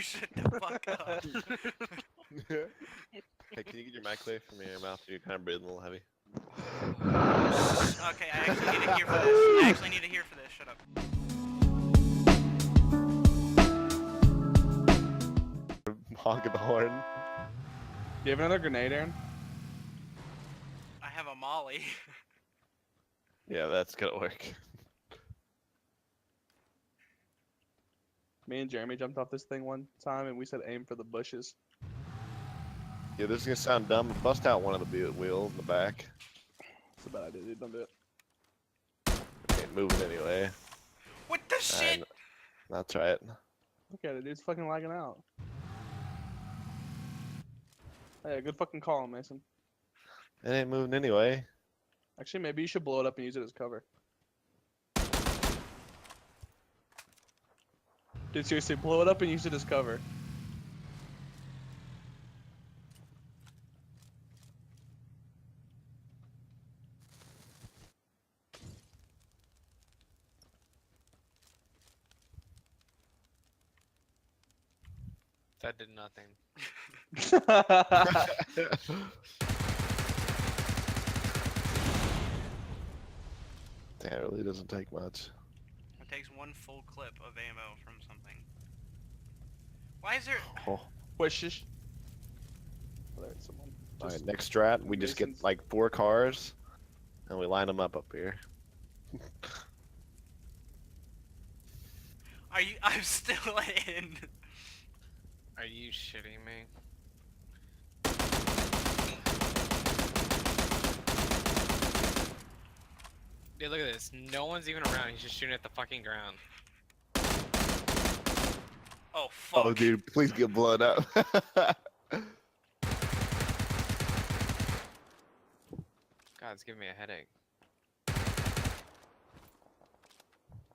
shut the fuck up. Hey, can you get your mic away from your mouth? You're kind of breathing a little heavy. Okay, I actually need to hear for this. I actually need to hear for this. Shut up. Honk at the horn. Do you have another grenade, Aaron? I have a molly. Yeah, that's gonna work. Me and Jeremy jumped off this thing one time and we said aim for the bushes. Yeah, this is gonna sound dumb. Bust out one of the wheels in the back. It's a bad idea, dude. Don't do it. It ain't moving anyway. What the shit? That's right. Look at it, dude. It's fucking lagging out. Hey, good fucking call, Mason. It ain't moving anyway. Actually, maybe you should blow it up and use it as cover. Dude, seriously, blow it up and use it as cover. That did nothing. Damn, it really doesn't take much. It takes one full clip of ammo from something. Why is there? Oh. Wait, shush. Oh, there's someone. Alright, next strat, we just get Mason's- like 4 cars, and we line them up here. Are you? I'm still in. Are you shitting me? Dude, look at this. No one's even around. He's just shooting at the fucking ground. Oh fuck. Oh, dude, please get blown up. God, it's giving me a headache.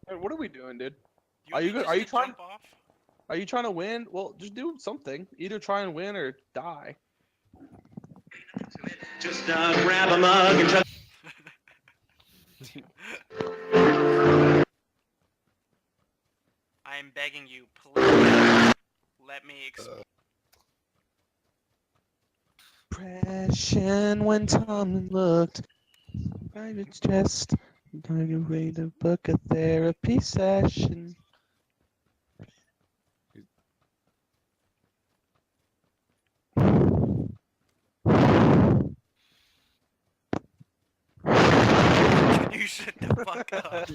Hey, what are we doing, dude? You Are you want me good- are you just to trying- jump off? Are you trying to win? Well, just do something. Either try and win or die. Just grab a mug and try. I am begging you, please let me explain. Depression when Tom looked private chest. Going to read a book, a therapy session. You shut the fuck up.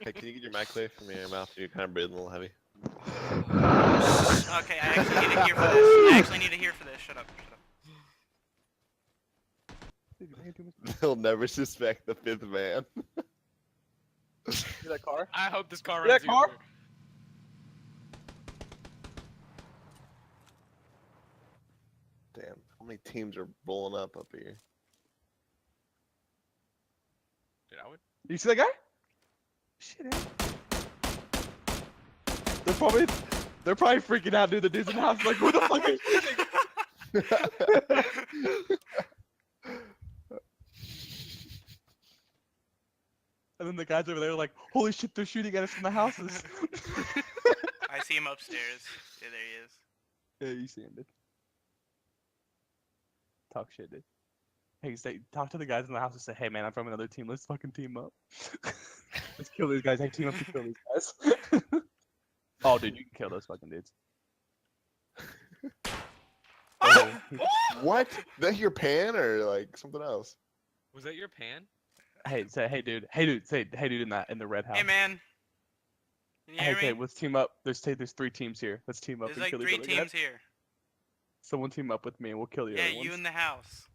Hey, can you get your mic away from your mouth? You're kind of breathing a little heavy. Okay, I actually need to hear for this. I actually need to hear for this. Shut up. Shut up. They'll never suspect the 5th man. See that car? I hope this car Yeah, runs you car? over. Damn, how many teams are rolling up here? Dude, I would. You see that guy? Shit, eh? They're probably freaking out, dude. The dudes in the house like, who the fuck is shooting? And then the guys over there are like, holy shit, they're shooting at us from the houses. I see him upstairs. Yeah, there he is. Yeah, you see him, dude. Talk shit, dude. Hey, talk to the guys in the house and say, hey man, I'm from another team. Let's fucking team up. Let's kill these guys. Hey, team up to kill these guys. Oh, dude, you can kill those fucking dudes. Oh, What? That your pan or like something else? Was that your pan? hey, say, hey, dude. Say, hey, dude, in the red house. Hey man. Can you Hey, hear okay, me? let's team up. There's 3 teams here. Let's team up There's and like kill 3 each other. teams here. Someone team up with me and we'll kill the Yeah, other you ones. in the house.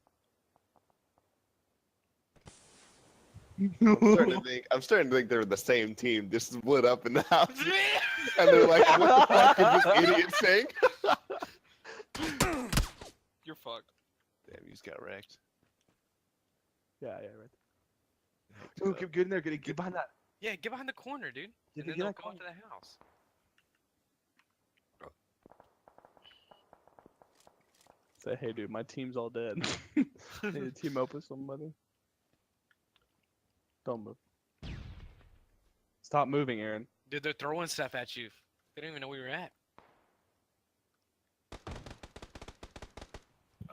I'm starting to think they're the same team, just split up in the house. And they're like, what the fuck is this idiot saying? You're fucked. Damn, you just got wrecked. Yeah, right. Ooh, get in there. Get behind that. Yeah, get behind the corner, dude. Yeah, And then get they'll that go into the house. Say, hey, dude, my team's all dead. Need to team up with somebody. Don't move. Stop moving, Aaron. Dude, they're throwing stuff at you. They don't even know where you're at.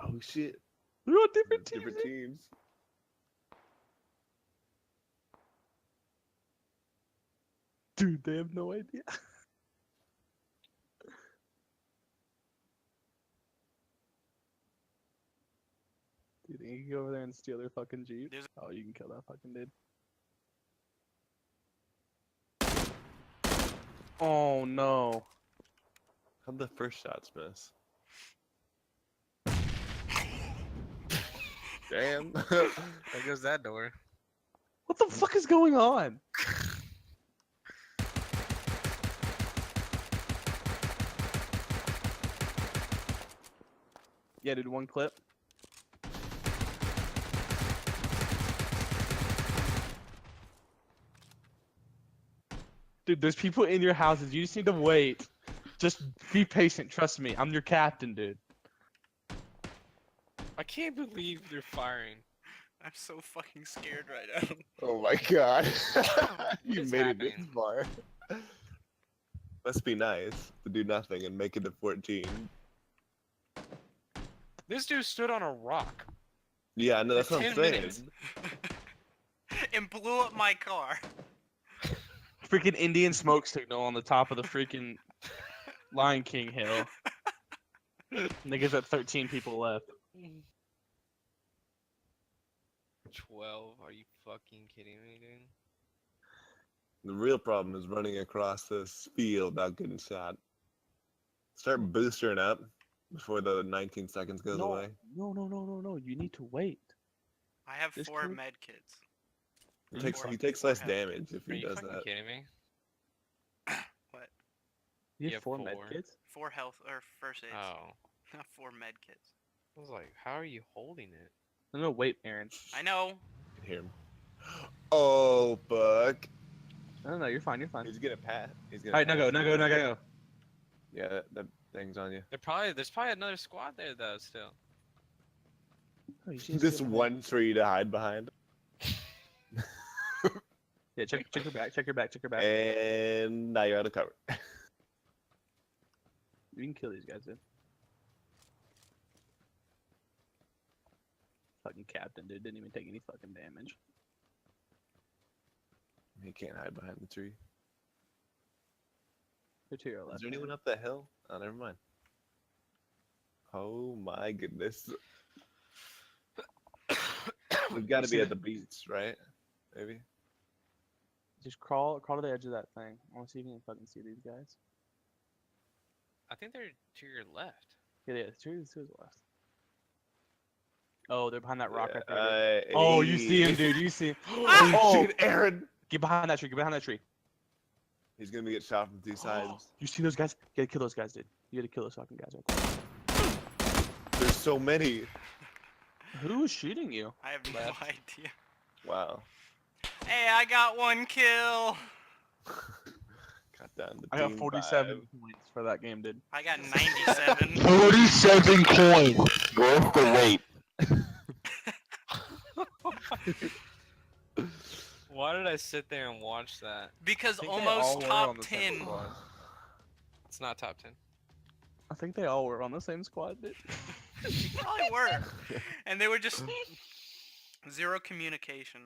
Oh shit. We're on different teams. Different teams. Dude, they have no idea. Do you think you can go over there and steal their fucking Jeep? There's- Oh, you can kill that fucking dude. Oh no. How'd the first shots miss? Damn. There goes that door. What the fuck is going on? Yeah, dude, one clip. Dude, there's people in your houses. You just need to wait. Just be patient. Trust me. I'm your captain, dude. I can't believe they're firing. I'm so fucking scared right now. Oh my god. You is made it happening? this far. Must be nice to do nothing and make it to 14. This dude stood on a rock. Yeah, no, that's what I'm 10 saying. minutes. And blew up my car. Freaking Indian smoke signal on the top of the freaking Lion King hill. Niggas at 13 people left. 12? Are you fucking kidding me, dude? The real problem is running across this field without getting shot. Start boostering up before the 19 seconds goes No, away. no. You need to wait. I have This 4 kid- med kits. He takes less Four damage if Are he you does fucking that. kidding me? What? You You have have 4 med 4. kits? 4 health or first aids. Oh. Not 4 med kits. I was like, how are you holding it? No, wait, Aaron. I know. Hear him. Oh, fuck. No, you're fine. He's gonna pat. He's gonna. Alright, now go. Yeah, that thing's on you. There's probably another squad there though still. Oh, you should This steal my- one tree to hide behind. Yeah, check your back. Check your back. And now you're out of cover. You can kill these guys, dude. Fucking captain, dude. Didn't even take any fucking damage. He can't hide behind the tree. They're to your left. Is there anyone up that hill? Oh, never mind. Oh my goodness. We've got to be at the beach, right? Maybe. Just crawl to the edge of that thing. I want to see if you can fucking see these guys. I think they're to your left. Yeah, two to the left. Oh, they're behind that rock Yeah, right there. Dude. Oh, you see him, dude. You see him. Oh, shit, Aaron! Get behind that tree. He's gonna get shot from two sides. You see those guys? You gotta kill those guys, dude. You gotta kill those fucking guys right there. There's so many. Who is shooting you? I have no Left. idea. Wow. Hey, I got 1 kill. Got down to I got team 47 five. points for that game, dude. I got 97. 47 coins. Worth the wait. Why did I sit there and watch that? Because I think they all almost were on top the same 10. squad. It's not top 10. I think they all were on the same squad, dude. Probably were. And they were just zero communication.